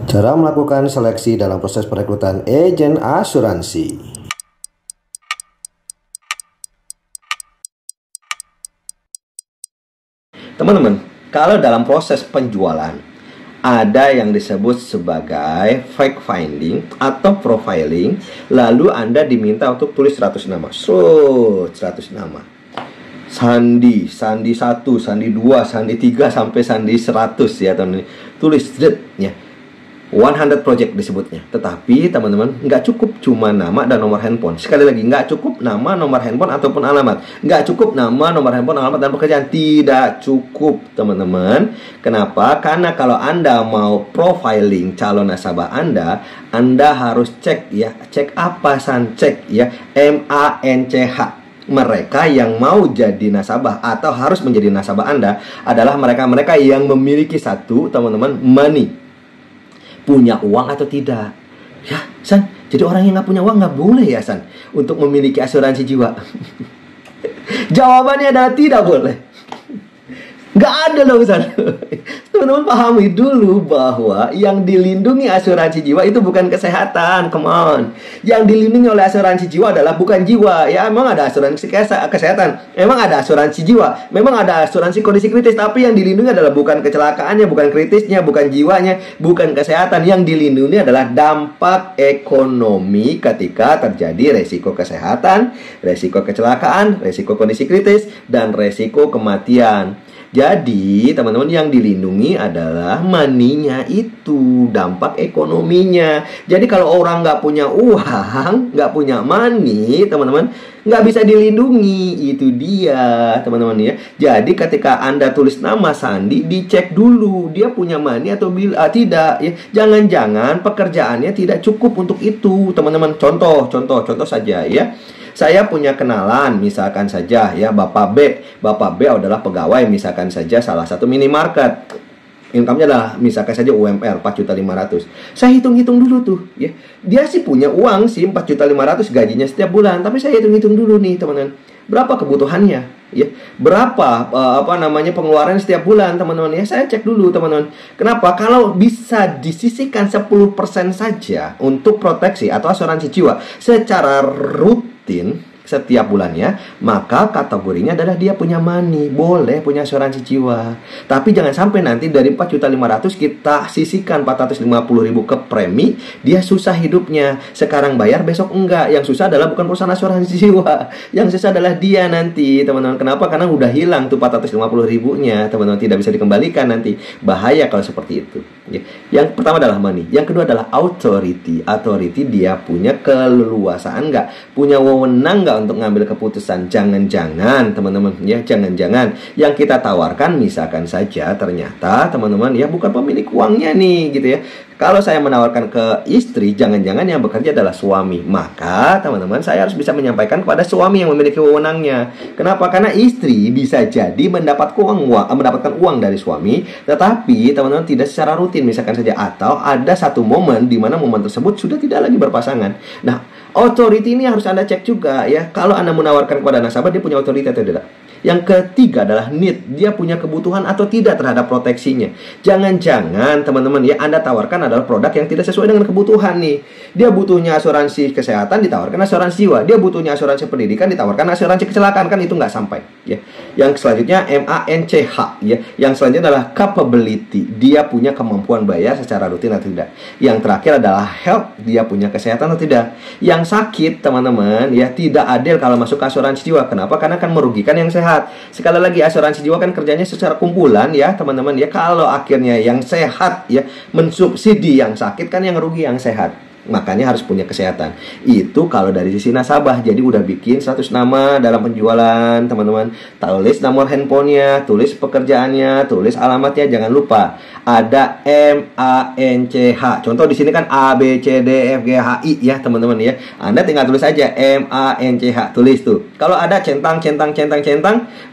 Cara melakukan seleksi dalam proses perekrutan agen asuransi. Teman-teman, kalau dalam proses penjualan ada yang disebut sebagai fact finding atau profiling, lalu Anda diminta untuk tulis 100 nama. 100 nama. Sandi 1, sandi 2, sandi 3 sampai sandi 100 ya teman-teman. Tulis ya. 100 project disebutnya. Tetapi teman-teman, nggak cukup cuma nama dan nomor handphone. Sekali lagi, nggak cukup nama, nomor handphone ataupun alamat. Nggak cukup nama, nomor handphone, alamat, dan pekerjaan. Tidak cukup teman-teman. Kenapa? Karena kalau Anda mau profiling calon nasabah Anda harus cek ya. Cek apa san? Cek ya, MANCH. Mereka yang mau jadi nasabah atau harus menjadi nasabah Anda adalah mereka-mereka yang memiliki satu, teman-teman, money. Punya uang atau tidak. Ya, San, jadi orang yang nggak punya uang nggak boleh ya, San, untuk memiliki asuransi jiwa. Jawabannya adalah tidak boleh. Nggak ada loh, San. Teman-teman pahami dulu bahwa yang dilindungi asuransi jiwa itu bukan kesehatan. Come on. Yang dilindungi oleh asuransi jiwa adalah bukan jiwa. Ya, emang ada asuransi kesehatan. Emang ada asuransi jiwa. Memang ada asuransi kondisi kritis. Tapi yang dilindungi adalah bukan kecelakaannya, bukan kritisnya, bukan jiwanya, bukan kesehatan. Yang dilindungi adalah dampak ekonomi ketika terjadi resiko kesehatan, resiko kecelakaan, resiko kondisi kritis, dan resiko kematian. Jadi teman-teman, yang dilindungi adalah money-nya itu, dampak ekonominya. Jadi kalau orang nggak punya uang, nggak punya money, teman-teman, nggak bisa dilindungi. Itu dia teman-teman ya. Jadi ketika Anda tulis nama Sandi, dicek dulu dia punya money atau tidak ya. Jangan-jangan pekerjaannya tidak cukup untuk itu teman-teman. Contoh saja ya. Saya punya kenalan, misalkan saja ya, Bapak B. Bapak B adalah pegawai, misalkan saja salah satu minimarket. Income-nya adalah misalkan saja UMR 4.500.000. Saya hitung-hitung dulu tuh ya. Dia sih punya uang sih 4.500.000 gajinya setiap bulan, tapi saya hitung-hitung dulu nih, teman-teman. Berapa kebutuhannya ya? Berapa pengeluaran setiap bulan, teman-teman ya? Saya cek dulu, teman-teman. Kenapa? Kalau bisa disisihkan 10% saja untuk proteksi atau asuransi jiwa secara rutin setiap bulannya, maka kategorinya adalah dia punya money, boleh punya asuransi jiwa. Tapi jangan sampai nanti dari 4.500.000 kita sisihkan 450.000 ke premi, dia susah hidupnya. Sekarang bayar, besok enggak. Yang susah adalah bukan perusahaan asuransi jiwa, yang susah adalah dia nanti, teman-teman. Kenapa? Karena udah hilang tuh 450.000-nya, teman-teman, tidak bisa dikembalikan nanti. Bahaya kalau seperti itu ya. Yang pertama adalah money. Yang kedua adalah authority. Authority, dia punya keleluasaan enggak, punya wewenang enggak untuk ngambil keputusan. Jangan-jangan teman-teman ya, jangan-jangan yang kita tawarkan misalkan saja ternyata teman-teman ya bukan pemilik uangnya nih gitu ya. Kalau saya menawarkan ke istri, jangan-jangan yang bekerja adalah suami, maka teman-teman saya harus bisa menyampaikan kepada suami yang memiliki wewenangnya. Kenapa? Karena istri bisa jadi mendapatkan uang dari suami, tetapi teman-teman tidak secara rutin misalkan saja, atau ada satu momen di mana momen tersebut sudah tidak lagi berpasangan. Nah, authority ini harus Anda cek juga ya. Kalau Anda menawarkan kepada nasabah, dia punya authority atau tidak. Yang ketiga adalah need. Dia punya kebutuhan atau tidak terhadap proteksinya. Jangan-jangan teman-teman ya, Anda tawarkan adalah produk yang tidak sesuai dengan kebutuhan nih. Dia butuhnya asuransi kesehatan, ditawarkan asuransi jiwa. Dia butuhnya asuransi pendidikan, ditawarkan asuransi kecelakaan. Kan itu nggak sampai ya. Yang selanjutnya MANCH ya. Yang selanjutnya adalah capability. Dia punya kemampuan bayar secara rutin atau tidak. Yang terakhir adalah health. Dia punya kesehatan atau tidak. Yang sakit teman-teman ya, tidak adil kalau masuk ke asuransi jiwa. Kenapa? Karena akan merugikan yang sehat. Sekali lagi, asuransi jiwa kan kerjanya secara kumpulan ya teman-teman ya. Kalau akhirnya yang sehat ya mensubsidi yang sakit, kan yang rugi yang sehat. Makanya harus punya kesehatan. Itu kalau dari sisi nasabah. Jadi udah bikin 100 nama dalam penjualan, teman-teman. Tulis nomor handphonenya, tulis pekerjaannya, tulis alamatnya. Jangan lupa ada MANCH. Contoh di sini kan A B C D F G H I ya teman-teman ya. Anda tinggal tulis aja MANCH, tulis tuh. Kalau ada centang,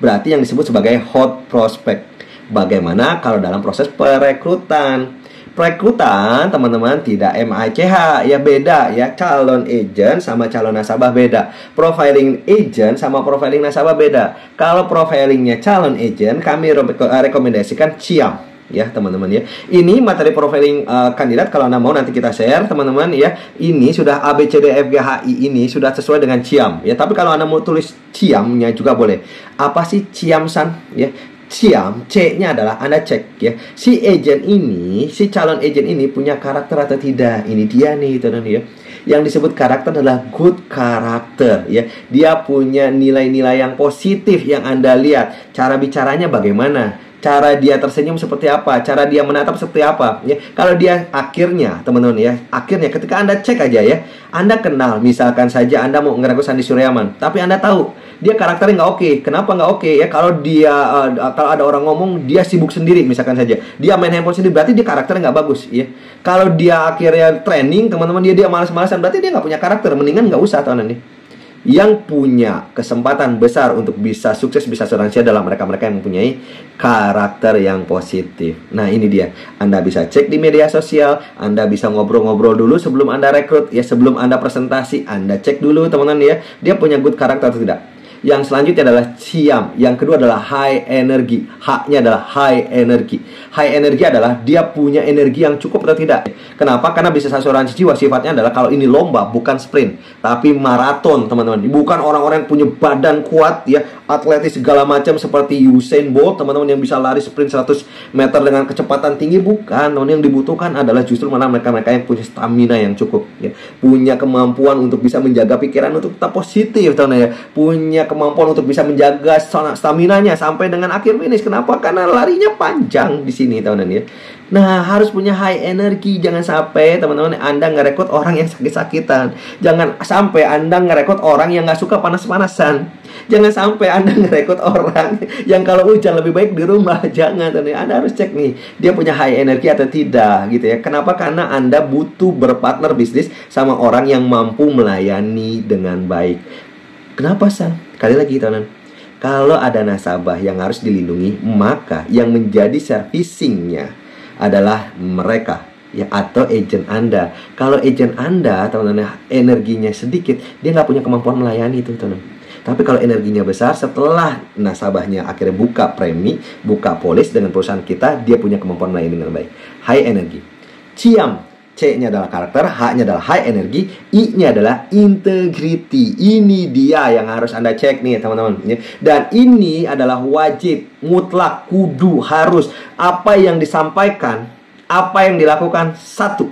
berarti yang disebut sebagai hot prospect. Bagaimana kalau dalam proses perekrutan? Perekrutan teman-teman tidak MACH ya, beda ya. Calon agent sama calon nasabah beda. Profiling agent sama profiling nasabah beda. Kalau profilingnya calon agent, kami rekomendasikan Ciam ya teman-teman ya. Ini materi profiling kandidat, kalau Anda mau nanti kita share teman-teman ya. Ini sudah ABCDFGHI ini sudah sesuai dengan CIAM ya. Tapi kalau Anda mau tulis CIAM-nya juga boleh. Apa sih CIAM San ya? CIAM, C-nya adalah Anda cek ya, si agent ini, si calon agent ini punya karakter atau tidak. Ini dia nih teman-teman ya. Yang disebut karakter adalah good karakter ya. Dia punya nilai-nilai yang positif yang Anda lihat. Cara bicaranya bagaimana? Cara dia tersenyum seperti apa? Cara dia menatap seperti apa? Ya, kalau dia akhirnya, teman-teman ya, akhirnya ketika Anda cek aja ya, Anda kenal, misalkan saja Anda mau ngerekrut Sandy Suryaman, tapi Anda tahu dia karakternya nggak oke. Kenapa nggak oke? Ya, kalau dia kalau ada orang ngomong dia sibuk sendiri, misalkan saja, dia main handphone sendiri, berarti dia karakternya nggak bagus. Ya, kalau dia akhirnya training, teman-teman dia malas-malasan, berarti dia nggak punya karakter. Mendingan nggak usah, teman-teman nih. Yang punya kesempatan besar untuk bisa sukses, bisa asuransi adalah mereka-mereka yang mempunyai karakter yang positif. Nah ini dia, Anda bisa cek di media sosial, Anda bisa ngobrol-ngobrol dulu sebelum Anda rekrut ya, sebelum Anda presentasi, Anda cek dulu teman-teman ya, dia punya good karakter atau tidak. Yang selanjutnya adalah CIAM. Yang kedua adalah high energy. H-nya adalah high energy. High energy adalah dia punya energi yang cukup atau tidak. Kenapa? Karena bisnis asuransi jiwa sifatnya adalah kalau ini lomba, bukan sprint, tapi maraton, teman-teman. Bukan orang-orang yang punya badan kuat ya, atletis segala macam seperti Usain Bolt, teman-teman, yang bisa lari sprint 100 meter dengan kecepatan tinggi. Bukan, teman-teman. Yang dibutuhkan adalah justru mana mereka-mereka yang punya stamina yang cukup ya. Punya kemampuan untuk bisa menjaga pikiran untuk tetap positif, teman-teman ya. Punya kemampuan untuk bisa menjaga staminanya sampai dengan akhir finish. Kenapa? Karena larinya panjang di sini, teman-teman ya. Nah, harus punya high energy. Jangan sampai teman-teman Anda ngerekrut orang yang sakit-sakitan. Jangan sampai Anda ngerekrut orang yang nggak suka panas-panasan. Jangan sampai Anda ngerekrut orang yang kalau hujan lebih baik di rumah. Jangan, teman-teman. Anda harus cek nih, dia punya high energy atau tidak gitu ya. Kenapa? Karena Anda butuh berpartner bisnis sama orang yang mampu melayani dengan baik. Kenapa, San? Sekali lagi, teman-teman. Kalau ada nasabah yang harus dilindungi, maka yang menjadi servicingnya adalah mereka ya, atau agent Anda. Kalau agent Anda, teman-teman, energinya sedikit, dia nggak punya kemampuan melayani itu, teman-teman. Tapi kalau energinya besar, setelah nasabahnya akhirnya buka premi, buka polis dengan perusahaan kita, dia punya kemampuan melayani dengan baik. High energy. CIAM, C-nya adalah karakter, H-nya adalah high energy, I-nya adalah integrity. Ini dia yang harus Anda cek nih, teman-teman. Dan ini adalah wajib, mutlak, kudu, harus. Apa yang disampaikan, apa yang dilakukan, satu.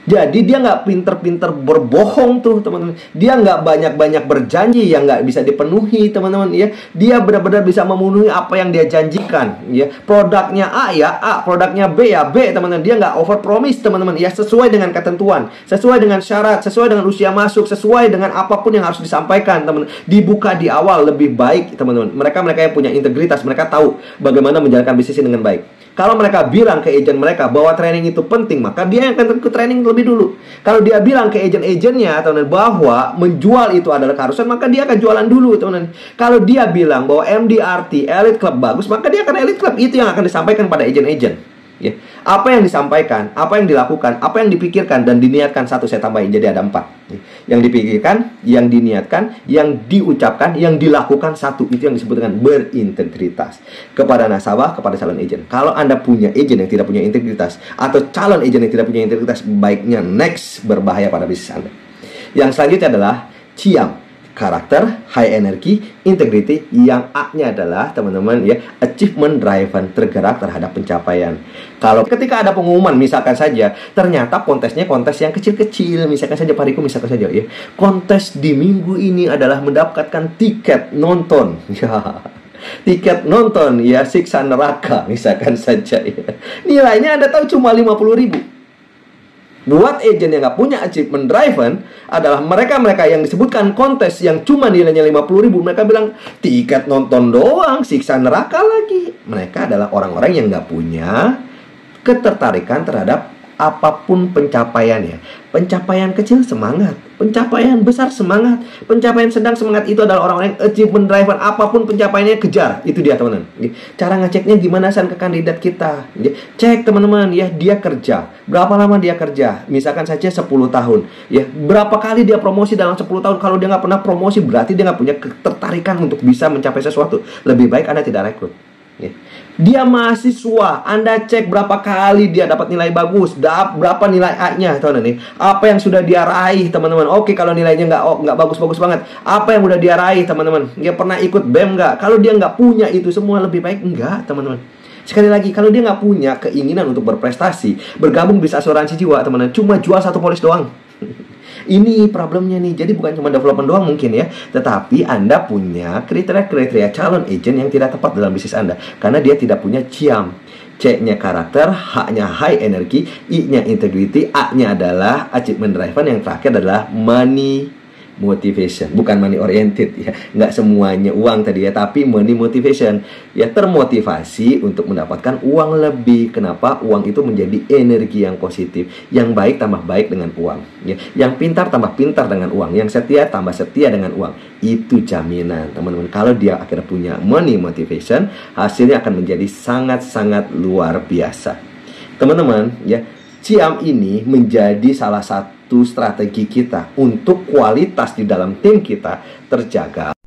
Jadi dia nggak pinter-pinter berbohong tuh, teman-teman. Dia nggak banyak-banyak berjanji yang nggak bisa dipenuhi, teman-teman ya. Dia benar-benar bisa memenuhi apa yang dia janjikan ya. Produknya A ya A, produknya B ya B, teman-teman. Dia nggak over promise, teman-teman ya, sesuai dengan ketentuan, sesuai dengan syarat, sesuai dengan usia masuk, sesuai dengan apapun yang harus disampaikan, teman-teman. Dibuka di awal lebih baik, teman-teman. Mereka yang punya integritas, mereka tahu bagaimana menjalankan bisnis dengan baik. Kalau mereka bilang ke agent mereka bahwa training itu penting, maka dia yang akan ikut training lebih dulu. Kalau dia bilang ke agent-agentnya, teman-teman, bahwa menjual itu adalah keharusan, maka dia akan jualan dulu, teman-teman. Kalau dia bilang bahwa MDRT, Elite Club bagus, maka dia akan Elite Club. Itu yang akan disampaikan pada agent-agent. Ya. Apa yang disampaikan, apa yang dilakukan, apa yang dipikirkan dan diniatkan, satu saya tambahin, jadi ada 4. Yang dipikirkan, yang diniatkan, yang diucapkan, yang dilakukan, satu. Itu yang disebut dengan berintegritas kepada nasabah, kepada calon agent. Kalau Anda punya agent yang tidak punya integritas, atau calon agent yang tidak punya integritas, baiknya next, berbahaya pada bisnis Anda. Yang selanjutnya adalah CIAM, karakter, high energy, integrity. Yang A-nya adalah, teman-teman ya, achievement driven, tergerak terhadap pencapaian. Kalau ketika ada pengumuman, misalkan saja ternyata kontesnya kontes yang kecil-kecil, misalkan saja Pak Riko, misalkan saja ya, kontes di minggu ini adalah mendapatkan tiket nonton ya, tiket nonton ya, Siksa Neraka misalkan saja ya. Nilainya Anda tahu cuma 50.000. Buat agent yang nggak punya achievement driven adalah mereka-mereka yang disebutkan kontes yang cuma nilainya 50.000. Mereka bilang tiket nonton doang, siksa neraka lagi. Mereka adalah orang-orang yang nggak punya ketertarikan terhadap apapun pencapaiannya. Pencapaian kecil semangat, pencapaian besar semangat, pencapaian sedang semangat. Itu adalah orang-orang yang achievement driven. Apapun pencapaiannya kejar. Itu dia, teman-teman. Cara ngeceknya gimana, San, ke kandidat kita? Cek, teman-teman ya, dia kerja berapa lama dia kerja. Misalkan saja 10 tahun ya, berapa kali dia promosi dalam 10 tahun. Kalau dia nggak pernah promosi, berarti dia nggak punya ketertarikan untuk bisa mencapai sesuatu. Lebih baik Anda tidak rekrut. Ya. Dia mahasiswa, Anda cek berapa kali dia dapat nilai bagus, berapa nilai A-nya, teman-teman nih. Apa yang sudah dia raih, teman-teman? Oke, kalau nilainya nggak bagus-bagus banget, apa yang udah dia raih, teman-teman? Dia pernah ikut BEM nggak? Kalau dia nggak punya itu semua, lebih baik enggak, teman-teman. Sekali lagi, kalau dia nggak punya keinginan untuk berprestasi, bergabung bis asuransi jiwa, teman-teman, cuma jual satu polis doang. Ini problemnya nih. Jadi bukan cuma development doang mungkin ya, tetapi Anda punya kriteria-kriteria calon agent yang tidak tepat dalam bisnis Anda, karena dia tidak punya CIAM. C-nya karakter, H-nya high energy, I-nya integrity, A-nya adalah achievement driven, yang terakhir adalah money motivation. Bukan money oriented ya, nggak semuanya uang tadi ya, tapi money motivation ya, termotivasi untuk mendapatkan uang lebih. Kenapa? Uang itu menjadi energi yang positif, yang baik tambah baik dengan uang ya, yang pintar tambah pintar dengan uang, yang setia tambah setia dengan uang. Itu jaminan, teman-teman. Kalau dia akhirnya punya money motivation, hasilnya akan menjadi sangat-sangat luar biasa, teman-teman ya. CIAM ini menjadi salah satu strategi kita untuk kualitas di dalam tim kita terjaga.